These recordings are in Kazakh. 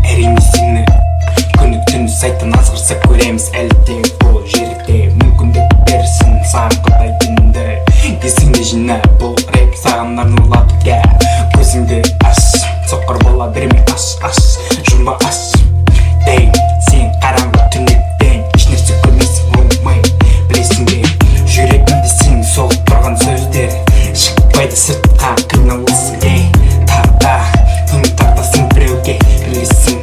Әрине сені күні түні сайттан азғырса көреміз әлі бұл жерде мүмкіндік берсін саған құдай күнді есіңде жина бұл рэп саған арналады ға көзіңді аш соқыр бола берме аш жұмба аш дей сен қараңғы түнектен ешнәрсе көрмейсің оңмай білесің бе жүрегімде сенің соғып тұрған сөздер шықпайды сыртқа қиналасың тағда үміт тартасың біреуге білесің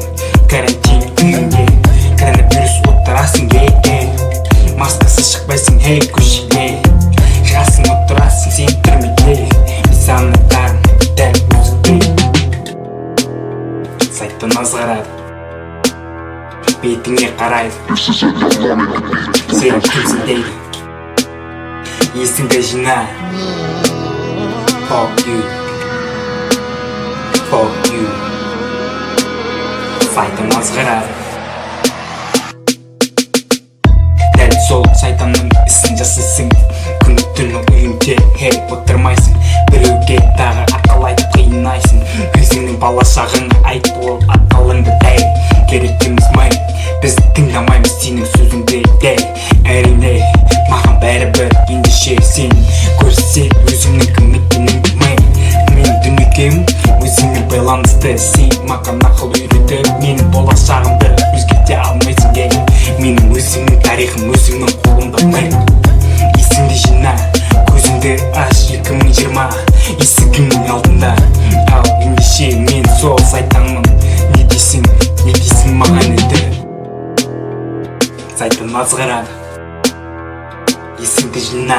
карантин үйіңде коронавирус отырасың маскасы шықпайсың көшеге шығасың отырасың сен түрмеде мизанаттарың дәл өзіңде сайттан азғырады бетіңе қарайды сен кімсің дейді есіңді жина Fuck you сайттан азғырады дәл сол сайтанның ісін жасайсың күні түні үйіңде отырмайсың біреуге тағы ақыл айтып қиынайсың өзіңнің балашағыңа айт ол ақылыңды дәй керек емес май біз тыңдамаймыз сенің сөзіңді әрине маған бәрібір ендеше сен көрсет өзіңнің кім екеніңді мен дүнием өзіңмен байланысты сен маған ақыл үйретіп менің болашағымды өзгерте алмайсың менің өзімнің тарихым өзімнің қолымда есіңді жина көзіңді аш 2020 есігіңнің алдында ал ендеше мен сол сайтанмын не дейсің маған енді сайттан азғырады есіңді жина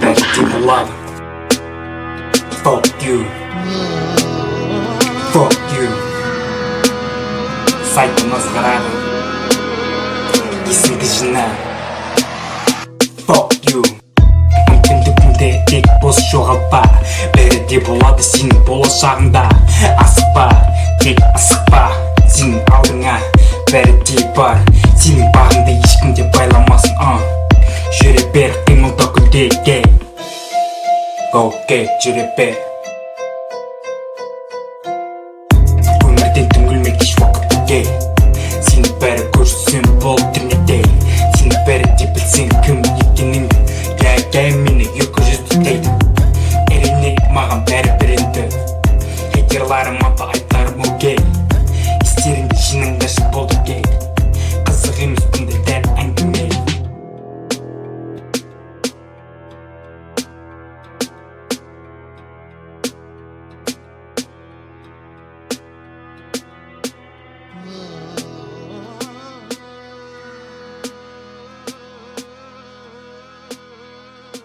бәрі де болады Fuck you сайттан азғырады есіңді жина Fuck you мүмкіндігіңді тек бос жоғалтпа бәрі де болады сенің болашағыңда асықпа тек асықпа сенің алдыңа бәрі де бар сенің бағыңды ешкім де байламасын жүре бер қимылда күлде жүре бер өмірден түңілмек еш уақытты сені бәрі көрсін бол дүниеде сені бәрі де білсін кім екеніңді мені 200 дейді әрине маған бәрібір енді хейтерларым айтарым истеріңді жинаңдаршы болды